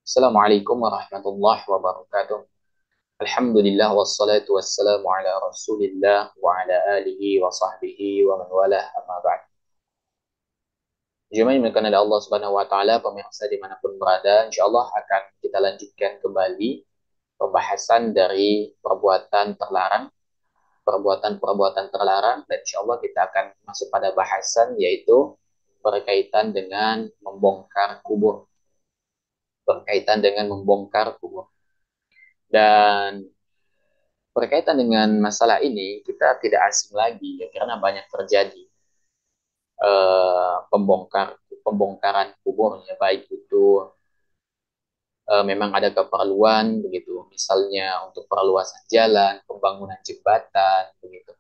Assalamualaikum warahmatullahi wabarakatuh. Alhamdulillah wassalatu wassalamu ala Rasulillah wa ala alihi wa sahbihi wa man walah amma ba'd. Jemaah yang dimuliakan oleh Allah Subhanahu wa taala, pemirsa dimanapun berada, insyaallah akan kita lanjutkan kembali pembahasan dari perbuatan terlarang dan insyaallah kita akan masuk pada bahasan yaitu berkaitan dengan membongkar kubur, berkaitan dengan membongkar kubur. Dan berkaitan dengan masalah ini, kita tidak asing lagi ya, karena banyak terjadi pembongkaran kubur ya, baik itu memang ada keperluan begitu, misalnya untuk perluasan jalan, pembangunan jembatan begitu,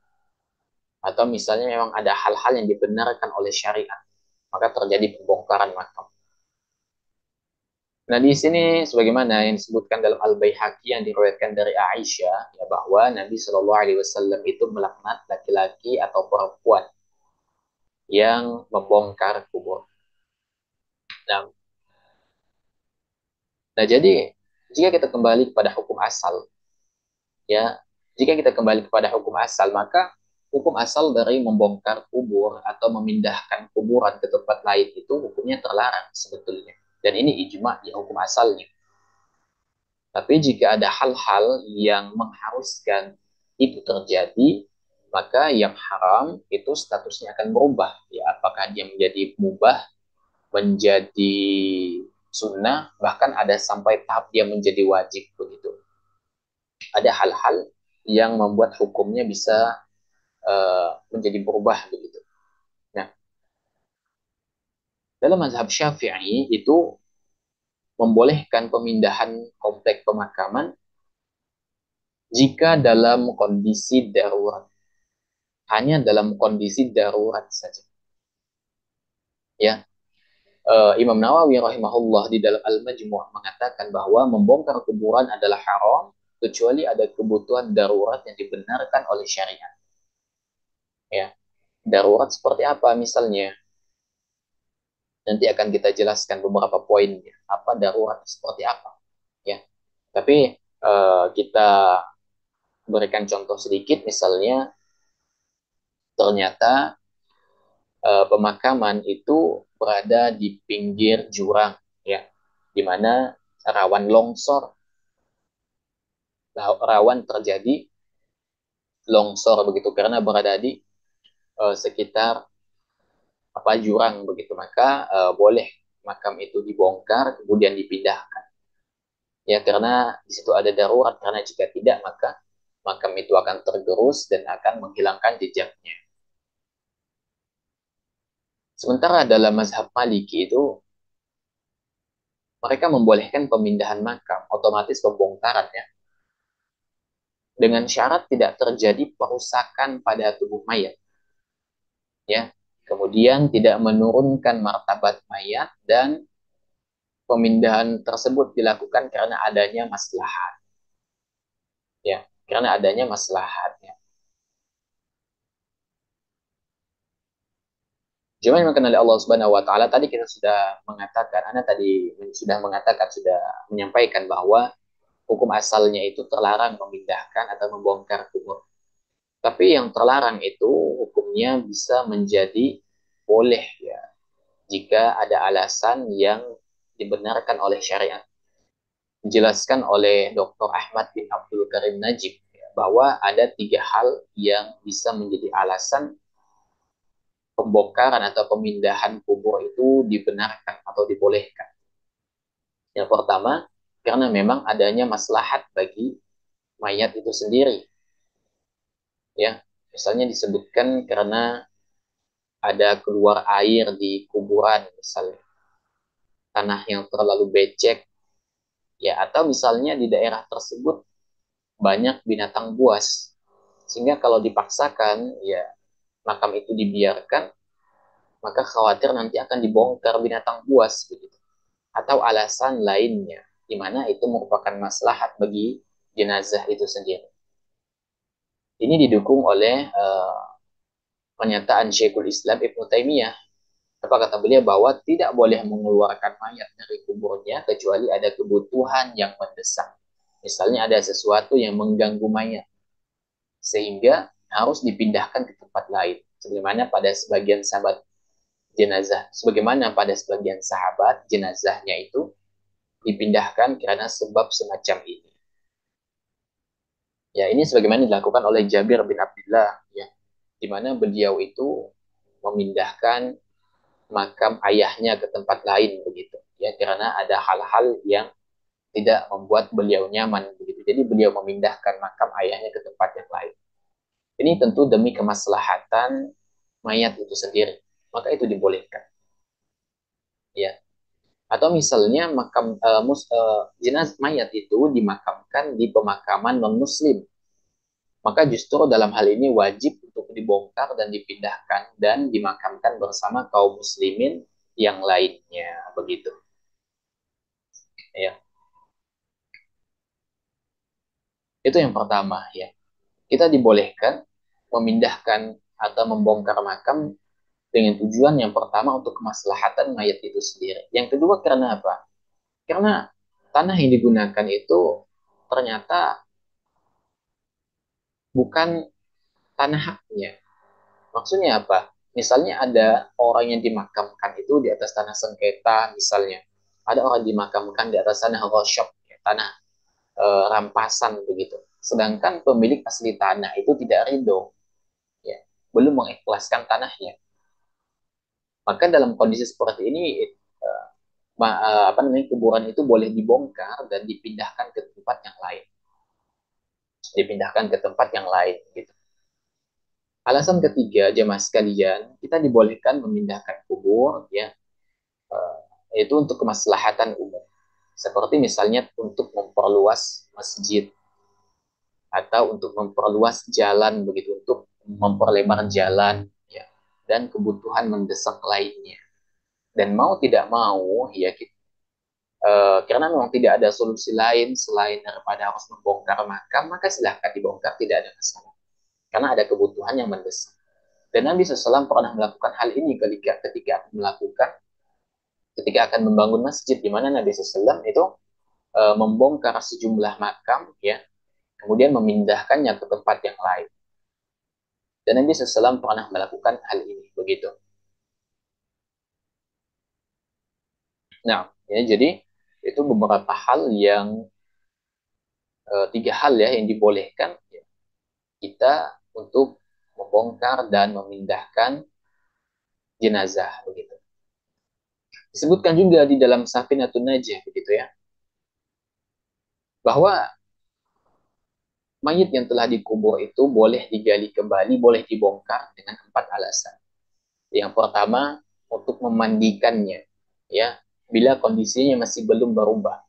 atau misalnya memang ada hal-hal yang dibenarkan oleh syariat, maka terjadi pembongkaran makam. Nah, di sini sebagaimana yang disebutkan dalam Al-Baihaqi yang diriwayatkan dari Aisyah ya, bahwa Nabi Shallallahu alaihi wasallam itu melaknat laki-laki atau perempuan yang membongkar kubur. Nah, jadi jika kita kembali kepada hukum asal, ya, jika kita kembali kepada hukum asal, maka hukum asal dari membongkar kubur atau memindahkan kuburan ke tempat lain itu hukumnya terlarang sebetulnya. Dan ini ijma ya, hukum asalnya. Tapi jika ada hal-hal yang mengharuskan itu terjadi, maka yang haram itu statusnya akan berubah. Ya, apakah dia menjadi mubah, menjadi sunnah, bahkan ada sampai tahap dia menjadi wajib begitu. Ada hal-hal yang membuat hukumnya bisa menjadi berubah begitu. Nah, dalam mazhab Syafi'i itu membolehkan pemindahan komplek pemakaman jika dalam kondisi darurat. Hanya dalam kondisi darurat saja. Ya, Imam Nawawi rahimahullah di dalam Al-Majmu' mengatakan bahwa membongkar kuburan adalah haram kecuali ada kebutuhan darurat yang dibenarkan oleh syariat. Ya, darurat seperti apa misalnya? Nanti akan kita jelaskan beberapa poinnya. Apa darurat seperti apa? Ya, tapi kita berikan contoh sedikit, misalnya ternyata pemakaman itu berada di pinggir jurang, ya, di mana rawan longsor, rawan terjadi longsor begitu karena berada di sekitar apa jurang begitu, maka boleh makam itu dibongkar kemudian dipindahkan, ya, karena di situ ada darurat, karena jika tidak maka makam itu akan tergerus dan akan menghilangkan jejaknya. Sementara dalam mazhab Maliki itu mereka membolehkan pemindahan makam, otomatis pembongkaran ya, dengan syarat tidak terjadi perusakan pada tubuh mayat, ya. Kemudian tidak menurunkan martabat mayat dan pemindahan tersebut dilakukan karena adanya maslahat, ya, karena adanya maslahat ya. Cuma yang oleh Allah Subhanahu wa taala, tadi kita sudah mengatakan, Anda tadi sudah mengatakan, sudah menyampaikan bahwa hukum asalnya itu terlarang memindahkan atau membongkar kubur. Tapi yang terlarang itu hukumnya bisa menjadi boleh ya, jika ada alasan yang dibenarkan oleh syariat. Dijelaskan oleh Dr. Ahmad bin Abdul Karim Najib ya, bahwa ada 3 hal yang bisa menjadi alasan pembongkaran atau pemindahan kubur itu dibenarkan atau dibolehkan. Yang pertama, karena memang adanya maslahat bagi mayat itu sendiri. Ya, misalnya disebutkan karena ada keluar air di kuburan, misalnya tanah yang terlalu becek, ya, atau misalnya di daerah tersebut banyak binatang buas, sehingga kalau dipaksakan ya makam itu dibiarkan, maka khawatir nanti akan dibongkar binatang buas begitu. Atau alasan lainnya di mana itu merupakan maslahat bagi jenazah itu sendiri. Ini didukung oleh pernyataan Syekhul Islam Ibnu Taimiyah Apa kata beliau bahwa tidak boleh mengeluarkan mayat dari kuburnya kecuali ada kebutuhan yang mendesak. Misalnya ada sesuatu yang mengganggu mayat sehingga harus dipindahkan ke tempat lain. Sebagaimana pada sebagian sahabat jenazahnya itu dipindahkan karena sebab semacam ini. Ya, ini sebagaimana dilakukan oleh Jabir bin Abdullah, ya, di mana beliau itu memindahkan makam ayahnya ke tempat lain begitu, ya, karena ada hal-hal yang tidak membuat beliau nyaman begitu. Jadi beliau memindahkan makam ayahnya ke tempat yang lain. Ini tentu demi kemaslahatan mayat itu sendiri, maka itu dibolehkan, ya. Atau misalnya jenazah mayat itu dimakamkan di pemakaman non muslim, maka justru dalam hal ini wajib untuk dibongkar dan dipindahkan dan dimakamkan bersama kaum muslimin yang lainnya begitu, ya. Itu yang pertama, ya. Kita dibolehkan memindahkan atau membongkar makam dengan tujuan yang pertama untuk kemaslahatan mayat itu sendiri. Yang kedua karena apa? Karena tanah yang digunakan itu ternyata bukan tanah haknya. Maksudnya apa? Misalnya ada orang yang dimakamkan itu di atas tanah sengketa, misalnya. Ada orang dimakamkan di atas tanah rosyok, ya, tanah rampasan begitu. Sedangkan pemilik asli tanah itu tidak ridho, ya, belum mengikhlaskan tanahnya. Maka dalam kondisi seperti ini, apa namanya, kuburan itu boleh dibongkar dan dipindahkan ke tempat yang lain, gitu. Alasan ketiga, jemaah sekalian, kita dibolehkan memindahkan kubur, ya, itu untuk kemaslahatan umum. Seperti misalnya untuk memperluas masjid atau untuk memperluas jalan begitu, untuk memperlebar jalan, ya, dan kebutuhan mendesak lainnya. Dan mau tidak mau, ya, karena memang tidak ada solusi lain selain daripada harus membongkar makam, maka silahkan dibongkar, tidak ada masalah. Karena ada kebutuhan yang mendesak. Dan Nabi SAW pernah melakukan hal ini ketika akan membangun masjid, di mana Nabi SAW itu membongkar sejumlah makam, ya, kemudian memindahkannya ke tempat yang lain. Dan Nabi SAW pernah melakukan hal ini begitu. Nah, ya, jadi itu beberapa hal yang tiga hal, ya, yang dibolehkan, ya, kita untuk membongkar dan memindahkan jenazah begitu. Disebutkan juga di dalam Safinatun Najah begitu, ya, bahwa mayit yang telah dikubur itu boleh digali kembali, boleh dibongkar dengan empat alasan. Yang pertama, untuk memandikannya, ya, bila kondisinya masih belum berubah.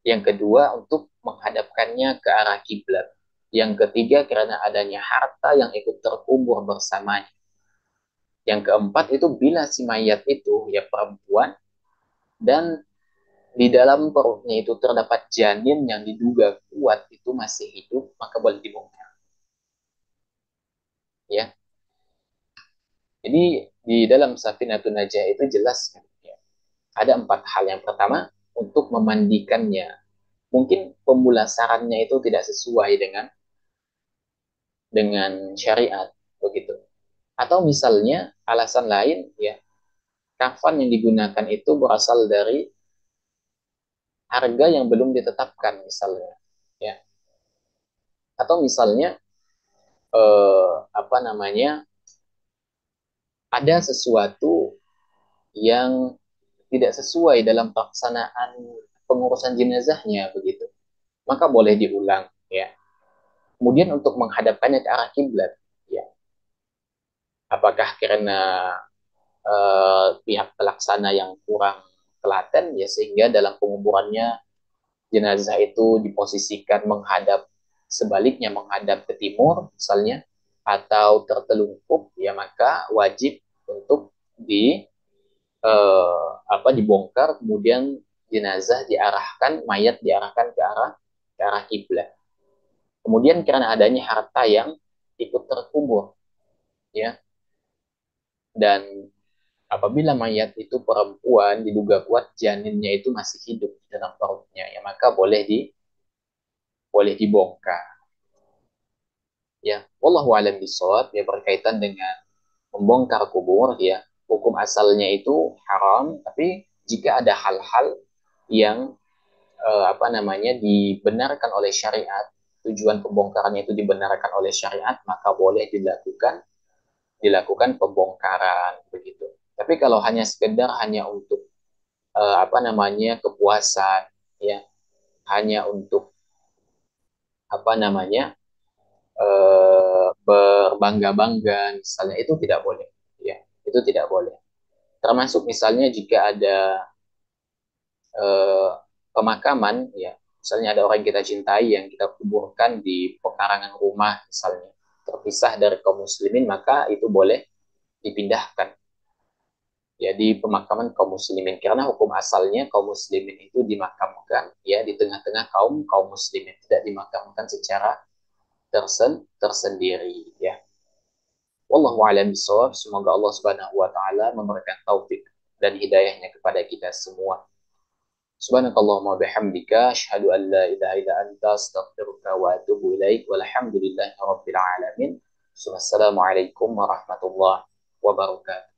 Yang kedua, untuk menghadapkannya ke arah kiblat. Yang ketiga, karena adanya harta yang ikut terkubur bersamanya. Yang keempat itu bila si mayat itu, ya, perempuan dan di dalam perutnya itu terdapat janin yang diduga kuat itu masih hidup, maka boleh dibongkar, ya. Jadi di dalam Safinatun Najah itu jelas, ya, ada empat hal. Yang pertama, untuk memandikannya. Mungkin pemulasarannya itu tidak sesuai dengan syariat begitu. Atau misalnya alasan lain, ya, kafan yang digunakan itu berasal dari harga yang belum ditetapkan misalnya, ya. Atau misalnya apa namanya, ada sesuatu yang tidak sesuai dalam pelaksanaan pengurusan jenazahnya begitu, maka boleh diulang, ya. Kemudian untuk menghadapkannya ke arah kiblat, ya, apakah karena pihak pelaksana yang kurang telaten, ya, sehingga dalam penguburannya jenazah itu diposisikan sebaliknya menghadap ke timur misalnya, atau tertelungkup, ya, maka wajib untuk dibongkar, kemudian mayat diarahkan ke arah kiblat. Kemudian karena adanya harta yang ikut terkubur, ya, dan Apabila mayat itu perempuan diduga kuat janinnya itu masih hidup di dalam perutnya, ya maka boleh dibongkar. Ya, wallahu alam bisawab, ya berkaitan dengan membongkar kubur, ya hukum asalnya itu haram, tapi jika ada hal-hal yang apa namanya dibenarkan oleh syariat, tujuan pembongkarannya itu dibenarkan oleh syariat, maka boleh dilakukan pembongkaran begitu. Tapi kalau hanya sekedar hanya untuk apa namanya kepuasan, ya hanya untuk apa namanya berbangga-bangga misalnya, itu tidak boleh, ya itu tidak boleh. Termasuk misalnya jika ada eh, pemakaman, ya misalnya ada orang yang kita cintai yang kita kuburkan di pekarangan rumah misalnya, terpisah dari kaum muslimin, maka itu boleh dipindahkan ya di pemakaman kaum muslimin, karena hukum asalnya kaum muslimin itu dimakamkan ya di tengah-tengah kaum kaum muslimin, tidak dimakamkan secara tersendiri ya. Wallahu a'lam bishawab. Semoga Allah Subhanahu wa taala memberikan taufik dan hidayahnya kepada kita semua. Subhanakallahumma bihamdika asyhadu an la ilaha illa anta astaghfiruka wa atubu ilaik. Walhamdulillahi rabbil alamin. Wassalamualaikum warahmatullahi wabarakatuh.